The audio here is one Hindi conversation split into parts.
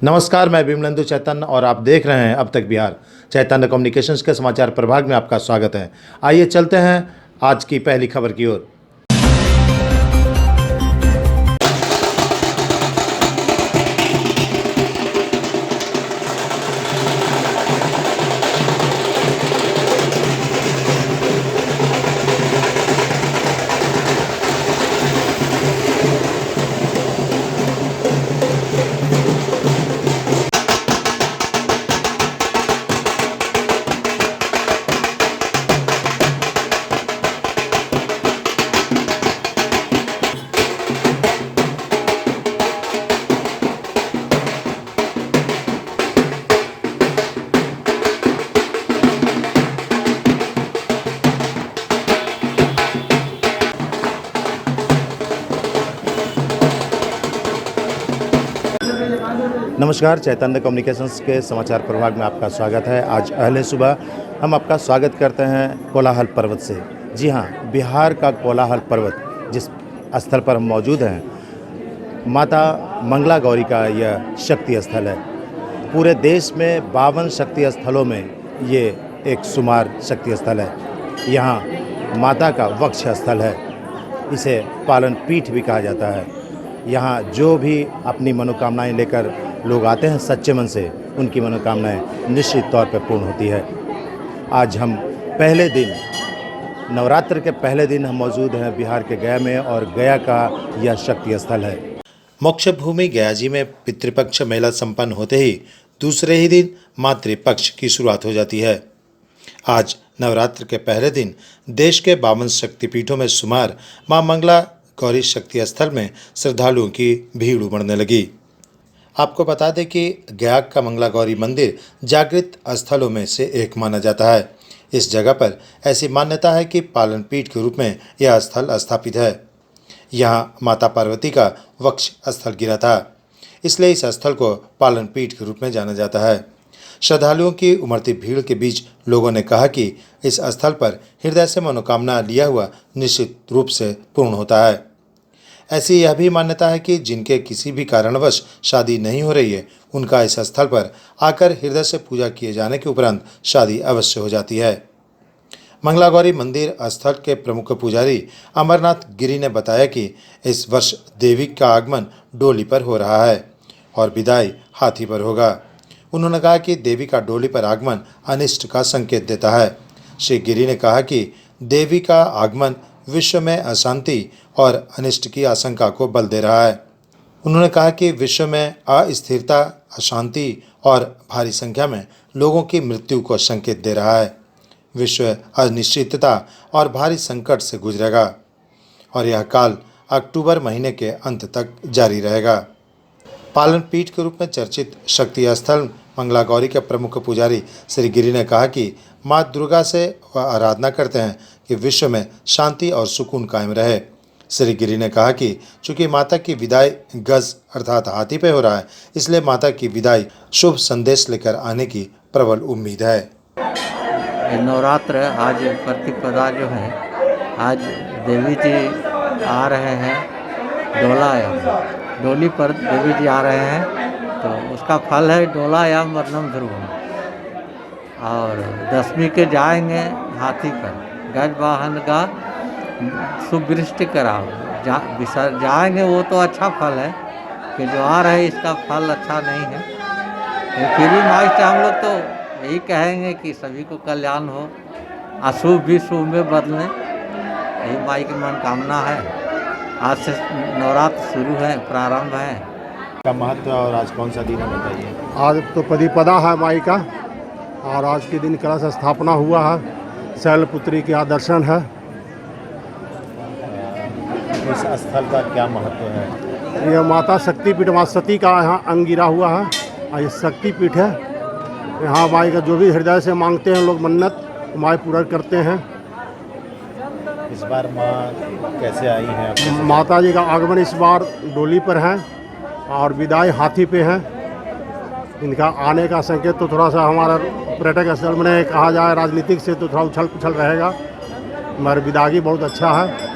नमस्कार, मैं विमलेंदु चैतन्य और आप देख रहे हैं अब तक बिहार। चैतन्य कम्युनिकेशंस के समाचार प्रभाग में आपका स्वागत है। आइए चलते हैं आज की पहली खबर की ओर। नमस्कार, चैतन्य कम्युनिकेशंस के समाचार प्रभाग में आपका स्वागत है। आज अहले सुबह हम आपका स्वागत करते हैं कोलाहल पर्वत से। जी हाँ, बिहार का कोलाहल पर्वत जिस स्थल पर हम मौजूद हैं, माता मंगला गौरी का यह शक्ति स्थल है। पूरे देश में 52 शक्ति स्थलों में ये एक शुमार शक्ति स्थल है। यहाँ माता का वक्ष स्थल है, इसे पालन पीठ भी कहा जाता है। यहाँ जो भी अपनी मनोकामनाएं लेकर लोग आते हैं सच्चे मन से, उनकी मनोकामनाएं निश्चित तौर पर पूर्ण होती है। आज हम पहले दिन, नवरात्र के पहले दिन हम मौजूद हैं बिहार के गया में, और गया का यह शक्ति स्थल है। मोक्ष भूमि गया जी में पितृपक्ष मेला संपन्न होते ही दूसरे ही दिन मातृपक्ष की शुरुआत हो जाती है। आज नवरात्र के पहले दिन देश के 52 शक्तिपीठों में शुमार मां मंगला गौरी शक्ति स्थल में श्रद्धालुओं की भीड़ उमड़ने लगी। आपको बता दें कि गया का मंगला गौरी मंदिर जागृत स्थलों में से एक माना जाता है। इस जगह पर ऐसी मान्यता है कि पालन पीठ के रूप में यह स्थल स्थापित है। यहाँ माता पार्वती का वक्ष स्थल गिरा था, इसलिए इस स्थल को पालन पीठ के रूप में जाना जाता है। श्रद्धालुओं की उमड़ती भीड़ के बीच लोगों ने कहा कि इस स्थल पर हृदय से मनोकामना लिया हुआ निश्चित रूप से पूर्ण होता है। ऐसी यह भी मान्यता है कि जिनके किसी भी कारणवश शादी नहीं हो रही है, उनका इस स्थल पर आकर हृदय से पूजा किए जाने के उपरांत शादी अवश्य हो जाती है। मंगला गौरी मंदिर स्थल के प्रमुख पुजारी अमरनाथ गिरी ने बताया कि इस वर्ष देवी का आगमन डोली पर हो रहा है और विदाई हाथी पर होगा। उन्होंने कहा कि देवी का डोली पर आगमन अनिष्ट का संकेत देता है। श्री गिरी ने कहा कि देवी का आगमन विश्व में अशांति और अनिष्ट की आशंका को बल दे रहा है। उन्होंने कहा कि विश्व में अस्थिरता, अशांति और भारी संख्या में लोगों की मृत्यु को संकेत दे रहा है। विश्व अनिश्चितता और भारी संकट से गुजरेगा और यह काल अक्टूबर महीने के अंत तक जारी रहेगा। पालन पीठ के रूप में चर्चित शक्ति स्थल मंगला गौरी के प्रमुख पुजारी श्री गिरी ने कहा कि माँ दुर्गा से वह आराधना करते हैं कि विश्व में शांति और सुकून कायम रहे। श्री गिरी ने कहा कि चूंकि माता की विदाई गज अर्थात हाथी पे हो रहा है, इसलिए माता की विदाई शुभ संदेश लेकर आने की प्रबल उम्मीद है। नवरात्र आज प्रतिपदा जो है, आज देवी जी आ रहे हैं डोली पर देवी जी आ रहे हैं, तो उसका फल है डोलायाम वर्णम ध्रुवम। और दशमी के जाएंगे हाथी पर, गज वाहन का सुवृष्टि कराओ, जाएंगे वो तो अच्छा फल है, कि जो आ रहे इसका फल अच्छा नहीं है। फिर भी माइस्ट हम लोग तो यही कहेंगे कि सभी को कल्याण हो, अशुभ भी शुभ में बदलें, यही माई की मनोकामना है। आज से नवरात्र शुरू है, प्रारंभ है। का महत्व और आज कौन सा दिन है बताइए। आज तो प्रतिपदा है माई का, और आज के दिन कलश स्थापना हुआ है, शैलपुत्री का दर्शन है। इस स्थल का क्या महत्व है? यह माता शक्तिपीठ, माँ सती का यहाँ अंग गिरा हुआ है, और ये शक्तिपीठ है। यहाँ माई का जो भी हृदय से मांगते हैं लोग मन्नत, माई पूरा करते हैं। इस बार माँ कैसे आई हैं? माता जी का आगमन इस बार डोली पर है और विदाई हाथी पे है। इनका आने का संकेत तो थोड़ा सा हमारा पर्यटक स्थल में कहा जाए, राजनीतिक से तो थोड़ा उछल पुछल रहेगा, मगर विदाई बहुत अच्छा है।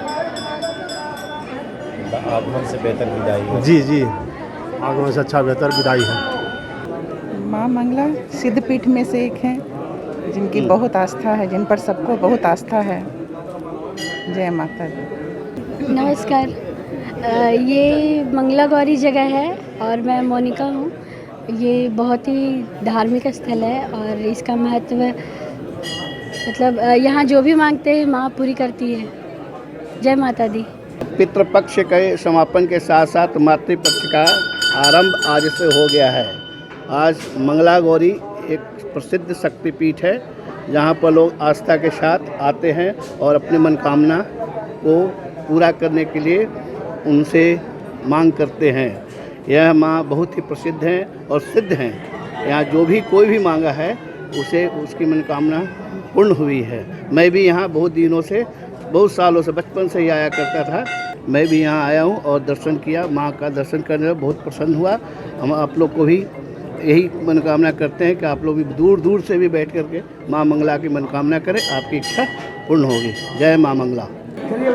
आगमन से बेहतर विदाई है। जी, आगमन से अच्छा बेहतर विदाई है। माँ मंगला सिद्धपीठ में से एक हैं जिनकी बहुत आस्था है, जिन पर सबको बहुत आस्था है। जय माता दी। नमस्कार। ये मंगला गौरी जगह है और मैं मोनिका हूँ। ये बहुत ही धार्मिक स्थल है और इसका महत्व मतलब यहाँ जो भी मांगते हैं माँ पूरी करती है। जय माता दी। पितृपक्ष के समापन के साथ साथ मातृपक्ष का आरंभ आज से हो गया है। आज मंगला गौरी एक प्रसिद्ध शक्तिपीठ है जहाँ पर लोग आस्था के साथ आते हैं और अपनी मनोकामना को पूरा करने के लिए उनसे मांग करते हैं। यह माँ बहुत ही प्रसिद्ध हैं और सिद्ध हैं। यहाँ जो भी कोई भी मांगा है उसे उसकी मनोकामना पूर्ण हुई है। मैं भी यहाँ बहुत दिनों से, बहुत सालों से, बचपन से ही आया करता था। मैं भी यहाँ आया हूँ और दर्शन किया। माँ का दर्शन करने में बहुत प्रसन्न हुआ। हम आप लोग को भी यही मनोकामना करते हैं कि आप लोग भी दूर दूर से भी बैठ करके माँ मंगला की मनोकामना करें, आपकी इच्छा पूर्ण होगी। जय माँ मंगला।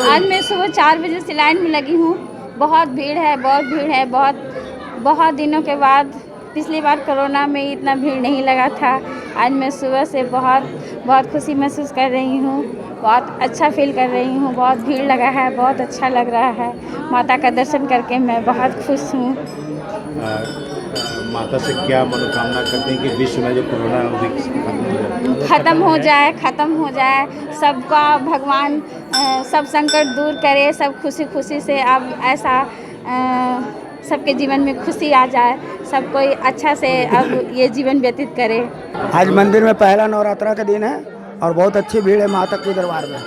आज मैं सुबह 4 बजे से लाइन में लगी हूँ। बहुत भीड़ है, बहुत भीड़ है। बहुत दिनों के बाद, पिछली बार कोरोना में इतना भीड़ नहीं लगा था। आज मैं सुबह से बहुत खुशी महसूस कर रही हूँ, बहुत अच्छा फील कर रही हूँ। बहुत भीड़ लगा है, बहुत अच्छा लग रहा है। माता का दर्शन करके मैं बहुत खुश हूँ। माता से क्या मनोकामना करते हैं कि विश्व में जो कोरोना है वो भी खत्म हो जाए, सबका भगवान सब संकट दूर करे, सब खुशी से अब ऐसा सबके जीवन में खुशी आ जाए, सब कोई अच्छा से अब ये जीवन व्यतीत करे। आज मंदिर में पहला नवरात्रा का दिन है और बहुत अच्छी भीड़ है माता के दरबार में।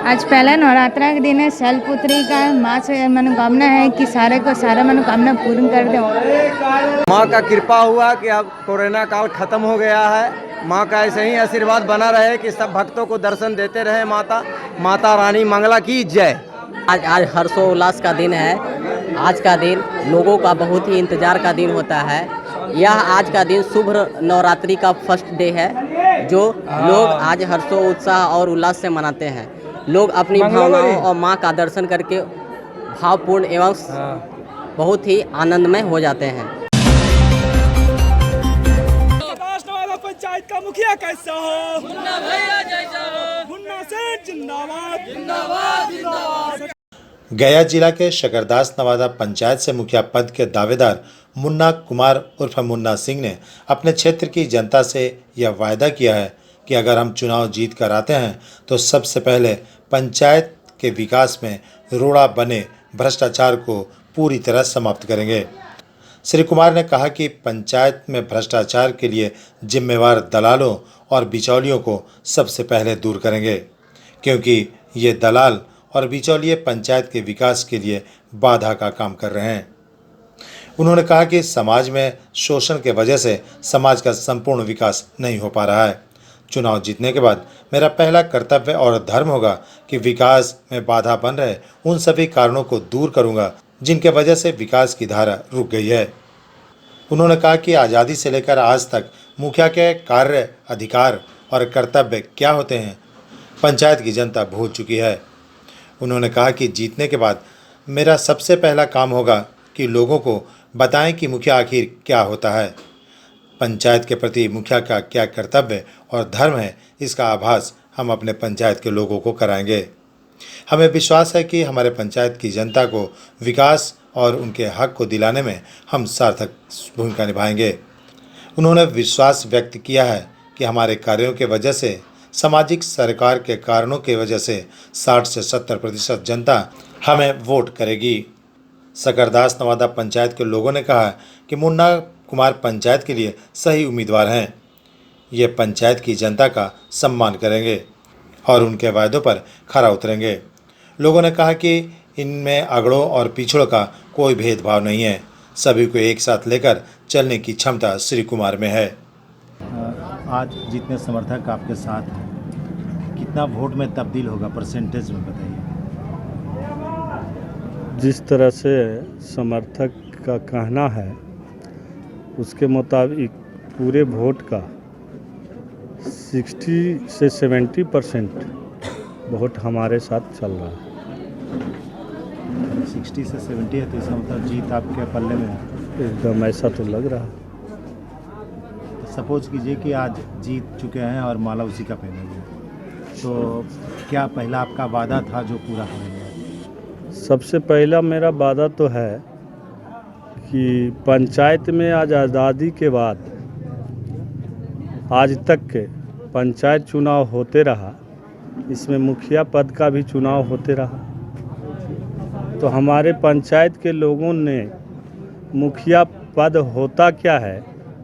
आज पहला नवरात्रा का दिन है। शैलपुत्री का माँ से मनोकामना है कि सारे को सारा मनोकामना पूर्ण कर दो। माँ का कृपा हुआ कि अब कोरोना काल खत्म हो गया है। माँ का ऐसे ही आशीर्वाद बना रहे कि सब भक्तों को दर्शन देते रहे। माता रानी मंगला की जय। आज हर्षोल्लास का दिन है। आज का दिन लोगों का बहुत ही इंतजार का दिन होता है। यह आज का दिन शुभ नवरात्रि का फर्स्ट डे है जो लोग आज हर्षो उत्साह और उल्लास से मनाते हैं। लोग अपनी भावनाओं और माँ का दर्शन करके भावपूर्ण एवं बहुत ही आनंदमय हो जाते हैं। पंचायत का मुखिया कैसा हो? मुन्ना भैया जैसा हो। मुन्ना सेठ जिंदाबाद जिंदाबाद जिंदाबाद। गया जिला के शकरदास नवादा पंचायत से मुखिया पद के दावेदार मुन्ना कुमार उर्फ मुन्ना सिंह ने अपने क्षेत्र की जनता से यह वायदा किया है कि अगर हम चुनाव जीत कर आते हैं तो सबसे पहले पंचायत के विकास में रोड़ा बने भ्रष्टाचार को पूरी तरह समाप्त करेंगे। श्री कुमार ने कहा कि पंचायत में भ्रष्टाचार के लिए जिम्मेवार दलालों और बिचौलियों को सबसे पहले दूर करेंगे, क्योंकि ये दलाल और बिचौलिए पंचायत के विकास के लिए बाधा का काम कर रहे हैं। उन्होंने कहा कि समाज में शोषण के वजह से समाज का संपूर्ण विकास नहीं हो पा रहा है। चुनाव जीतने के बाद मेरा पहला कर्तव्य और धर्म होगा कि विकास में बाधा बन रहे उन सभी कारणों को दूर करूंगा जिनके वजह से विकास की धारा रुक गई है। उन्होंने कहा कि आज़ादी से लेकर आज तक मुखिया के कार्य, अधिकार और कर्तव्य क्या होते हैं पंचायत की जनता भूल चुकी है। उन्होंने कहा कि जीतने के बाद मेरा सबसे पहला काम होगा कि लोगों को बताएं कि मुखिया आखिर क्या होता है, पंचायत के प्रति मुखिया का क्या कर्तव्य और धर्म है, इसका आभास हम अपने पंचायत के लोगों को कराएंगे। हमें विश्वास है कि हमारे पंचायत की जनता को विकास और उनके हक को दिलाने में हम सार्थक भूमिका निभाएंगे। उन्होंने विश्वास व्यक्त किया है कि हमारे कार्यों के वजह से, सामाजिक सरकार के कारणों की वजह से 60 से 70% जनता हमें वोट करेगी। सकरदास नवादा पंचायत के लोगों ने कहा कि मुन्ना कुमार पंचायत के लिए सही उम्मीदवार हैं। ये पंचायत की जनता का सम्मान करेंगे और उनके वायदों पर खरा उतरेंगे। लोगों ने कहा कि इनमें अगड़ों और पिछड़ों का कोई भेदभाव नहीं है, सभी को एक साथ लेकर चलने की क्षमता श्री कुमार में है। आज जितने समर्थक आपके साथ हैं, कितना वोट में तब्दील होगा, परसेंटेज में बताइए। जिस तरह से समर्थक का कहना है उसके मुताबिक पूरे वोट का 60 से 70% वोट हमारे साथ चल रहा है। 60 से 70 है तो इसका मतलब जीत आपके पल्ले में है। एकदम ऐसा तो लग रहा है। सपोज कीजिए कि आज जीत चुके हैं और माला उसी का पहने हुए हैं, तो क्या पहला आपका वादा था जो पूरा होगा? सबसे पहला मेरा वादा तो है कि पंचायत में आज आज़ादी के बाद आज तक के पंचायत चुनाव होते रहा, इसमें मुखिया पद का भी चुनाव होते रहा, तो हमारे पंचायत के लोगों ने मुखिया पद होता क्या है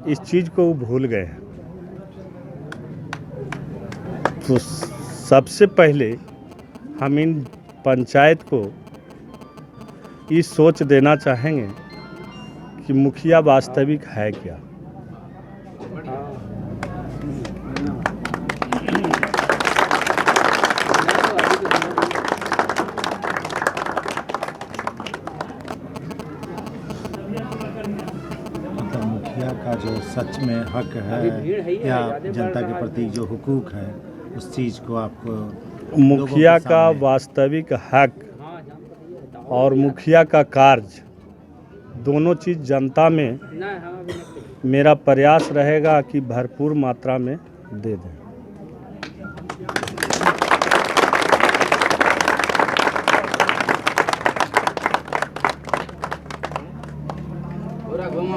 इस चीज़ को भूल गए हैं। तो सबसे पहले हम इन पंचायत को ये सोच देना चाहेंगे कि मुखिया वास्तविक है क्या। मुखिया का जो सच में हक है या जनता के प्रति जो हुकूक है उस चीज़ को आपको मुखिया का वास्तविक हक और मुखिया का कार्य दोनों चीज़ जनता में मेरा प्रयास रहेगा कि भरपूर मात्रा में दे दें।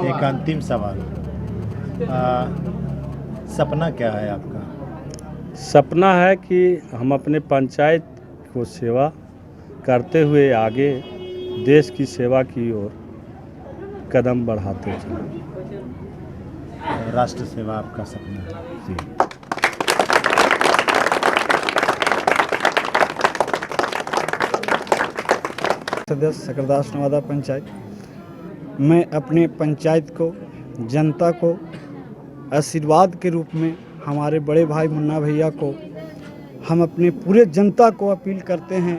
एक अंतिम सवाल, सपना क्या है आपका? सपना है कि हम अपने पंचायत को सेवा करते हुए आगे देश की सेवा की ओर कदम बढ़ाते चलें। राष्ट्र सेवा आपका सपना है जी। सदस्य सकरदास नवादा पंचायत। मैं अपने पंचायत को, जनता को आशीर्वाद के रूप में हमारे बड़े भाई मुन्ना भैया को, हम अपने पूरे जनता को अपील करते हैं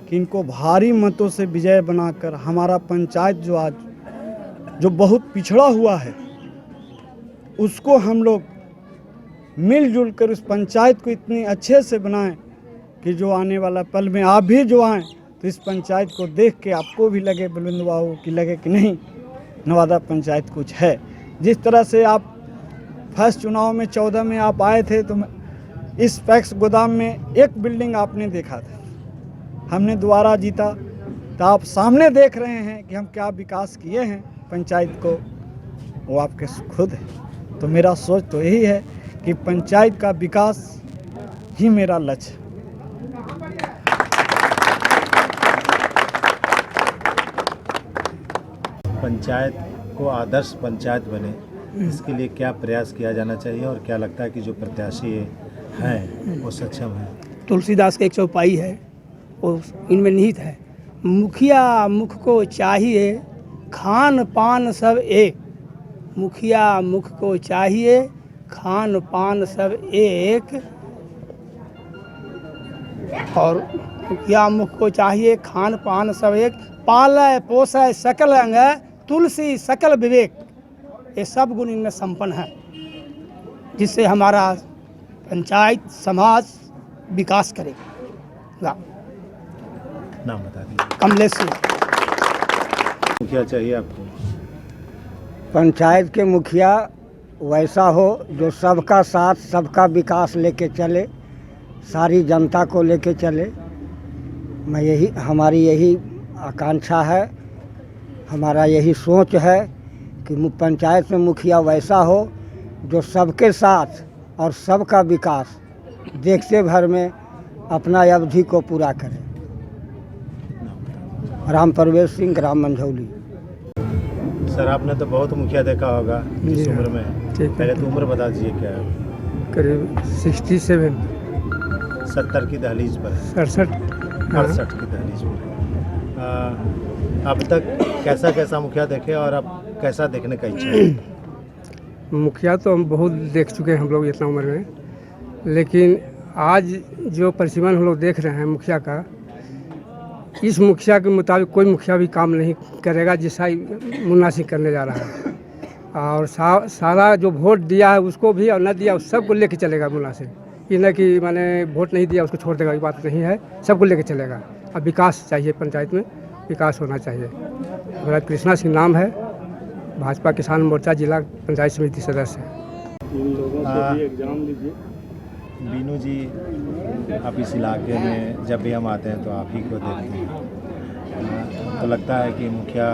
कि इनको भारी मतों से विजय बनाकर हमारा पंचायत जो आज जो बहुत पिछड़ा हुआ है उसको हम लोग मिलजुल कर उस पंचायत को इतने अच्छे से बनाएं कि जो आने वाला पल में आप भी जो आएँ तो इस पंचायत को देख के आपको भी लगे बुलंद बाबू कि लगे कि नहीं नवादा पंचायत कुछ है। जिस तरह से आप फर्स्ट चुनाव में 14 में आप आए थे तो इस पैक्स गोदाम में एक बिल्डिंग आपने देखा था, हमने दोबारा जीता तो आप सामने देख रहे हैं कि हम क्या विकास किए हैं पंचायत को, वो आपके खुद है। तो मेरा सोच तो यही है कि पंचायत का विकास ही मेरा लक्ष्य है। पंचायत को आदर्श पंचायत बने इसके लिए क्या प्रयास किया जाना चाहिए और क्या लगता है कि जो प्रत्याशी हैं वो सक्षम हैं? तुलसीदास का एक चौपाई है वो इनमें निहित है, मुखिया मुख को चाहिए खान पान सब एक, मुखिया मुख को चाहिए खान पान सब एक, और मुखिया मुख को चाहिए खान पान सब एक, पालय पोषय सकल अंग तुलसी सकल विवेक, ये सब गुण इनमें संपन्न है जिससे हमारा पंचायत समाज विकास करेगा। नाम बता दीजिए। कमलेश सिंह। मुखिया चाहिए आपको? पंचायत के मुखिया वैसा हो जो सबका साथ सबका विकास लेके चले, सारी जनता को लेके चले। मैं यही हमारी यही आकांक्षा है, हमारा यही सोच है कि पंचायत में मुखिया वैसा हो जो सबके साथ और सबका विकास देखते भर में अपना अवधि को पूरा करे। राम प्रवेश सिंह, ग्राम मंझौली। सर आपने तो बहुत मुखिया देखा होगा इस उम्र में, पहले तो उम्र बता दीजिए क्या है? करीब 67। 70 की दहलीज पर है। 68 की दहलीज पर है। अब तक कैसा कैसा मुखिया देखे और अब कैसा देखने का इच्छा है? मुखिया तो हम बहुत देख चुके हैं हम लोग इतना उम्र में, लेकिन आज जो परिसीमन हम लोग देख रहे हैं मुखिया का, इस मुखिया के मुताबिक कोई मुखिया भी काम नहीं करेगा जैसा मुन्ना सिंह करने जा रहा है। और सारा जो वोट दिया है उसको भी और न दिया उस सबको लेके चलेगा मुन्ना सिंह। ये न कि मैंने वोट नहीं दिया उसको छोड़ देगा, ये बात नहीं है, सबको लेके चलेगा। अब विकास चाहिए, पंचायत में विकास होना चाहिए। मेरा कृष्णा सिंह नाम है, भाजपा किसान मोर्चा जिला पंचायत समिति सदस्य है। इन लोगों को भी एग्ज़ाम लीजिए। बीनू जी, आप इस इलाके में जब भी हम आते हैं तो आप ही को देखते हैं, तो लगता है कि मुखिया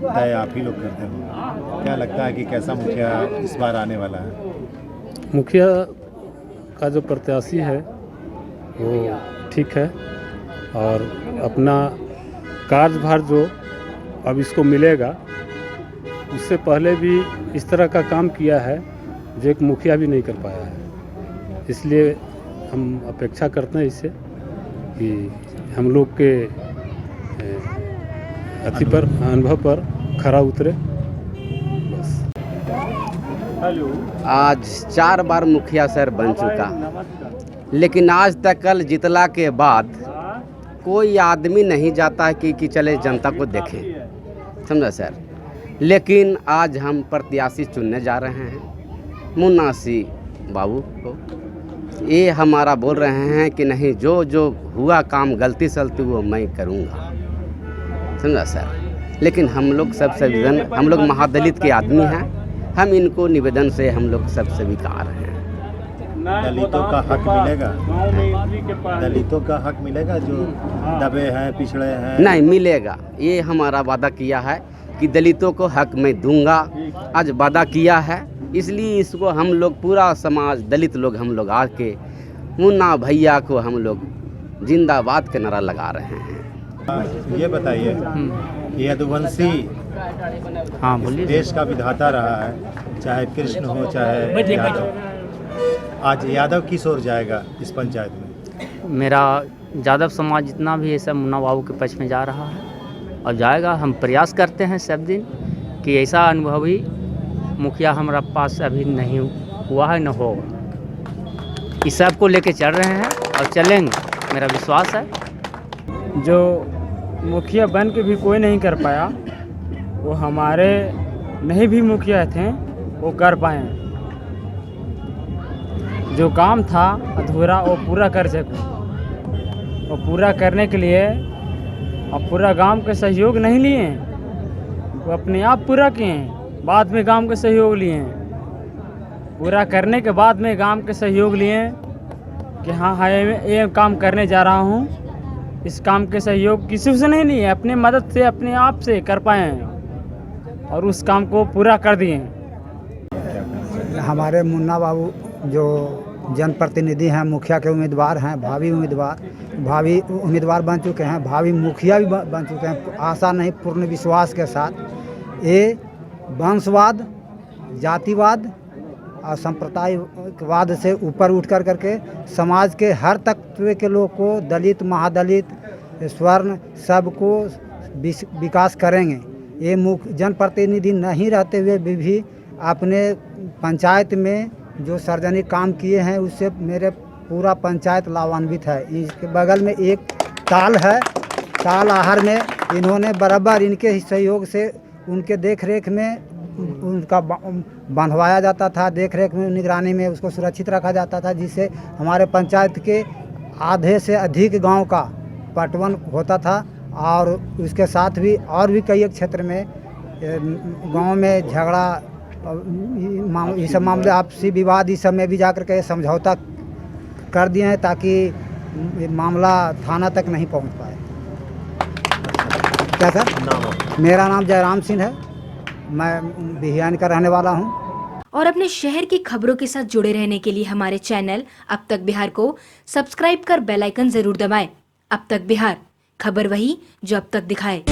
तय आप ही लोग करते हैं। क्या लगता है कि कैसा मुखिया इस बार आने वाला है? मुखिया का जो प्रत्याशी है वो ठीक है और अपना कार्यभार जो अब इसको मिलेगा, उससे पहले भी इस तरह का काम किया है जो एक मुखिया भी नहीं कर पाया है। इसलिए हम अपेक्षा करते हैं इससे कि हम लोग के अति पर अनुभव पर खरा उतरे। बस। आज 4 बार मुखिया सर बन चुका, लेकिन आज तक कल जितला के बाद कोई आदमी नहीं जाता है कि चले जनता को देखें, समझा सर। लेकिन आज हम प्रत्याशी चुनने जा रहे हैं मुन्ना सिंह बाबू को। ये हमारा बोल रहे हैं कि नहीं, जो जो हुआ काम गलती सलती वो मैं करूँगा, समझा सर। लेकिन हम लोग सबसे हम लोग महादलित के आदमी हैं, हम इनको निवेदन से हम लोग सब स्वीकार हैं। दलितों का हक मिलेगा? दलितों का हक मिलेगा जो दबे हैं, पिछड़े हैं? नहीं मिलेगा, ये हमारा वादा किया है कि दलितों को हक मैं दूंगा। आज वादा किया है, इसलिए इसको हम लोग पूरा समाज दलित लोग हम लोग आके मुन्ना भैया को हम लोग जिंदाबाद का नारा लगा रहे हैं। ये बताइए, यदुवंशी बोलिए, देश का विधाता रहा है, चाहे कृष्ण हो चाहे यादव। आज यादव किस ओर जाएगा इस पंचायत में? मेरा यादव समाज जितना भी है सब मुन्ना बाबू के पक्ष में जा रहा है और जाएगा। हम प्रयास करते हैं सब दिन कि ऐसा अनुभवी मुखिया हमारा पास अभी नहीं हुआ है, न होगा। इस सब को लेके चल रहे हैं और चलेंगे, मेरा विश्वास है। जो मुखिया बन के भी कोई नहीं कर पाया, वो हमारे नहीं भी मुखिया थे वो कर पाए। जो काम था अधूरा वो पूरा कर सके, वो पूरा करने के लिए अब पूरा गांव के सहयोग नहीं लिए, वो अपने आप पूरा किए, बाद में गांव के सहयोग लिए। पूरा करने के बाद में गांव के सहयोग लिए कि हाँ ये काम करने जा रहा हूँ। इस काम के सहयोग किसी से नहीं लिए, अपने मदद से अपने आप से कर पाए और उस काम को पूरा कर दिए। हमारे मुन्ना बाबू जो जनप्रतिनिधि हैं, मुखिया के उम्मीदवार हैं, भावी उम्मीदवार बन चुके हैं, भावी मुखिया भी बन चुके हैं। आशा नहीं, पूर्ण विश्वास के साथ ये वंशवाद, जातिवाद और सांप्रदायिकवाद से ऊपर उठ करके समाज के हर तत्व के लोग को, दलित, महादलित, स्वर्ण, सबको विकास करेंगे। ये जनप्रतिनिधि नहीं रहते हुए भी अपने पंचायत में जो सार्वजनिक काम किए हैं उससे मेरे पूरा पंचायत लाभान्वित है। इसके बगल में एक ताल है, ताल आहर में इन्होंने बराबर इनके सहयोग से उनके देख रेख में उनका बांधवाया जाता था, देख रेख में निगरानी में उसको सुरक्षित रखा जाता था, जिससे हमारे पंचायत के आधे से अधिक गांव का पटवन होता था। और उसके साथ भी और भी कई क्षेत्र में गांव में झगड़ा, ये सब मामले, आपसी विवाद, इस सब में भी जाकर के समझौता कर दिए हैं ताकि मामला थाना तक नहीं पहुंच पाए। क्या सर? मेरा नाम जयराम सिंह है, मैं बिहान का रहने वाला हूं। और अपने शहर की खबरों के साथ जुड़े रहने के लिए हमारे चैनल अब तक बिहार को सब्सक्राइब कर बेल आइकन जरूर दबाएं। अब तक बिहार, खबर वही जो अब तक दिखाए।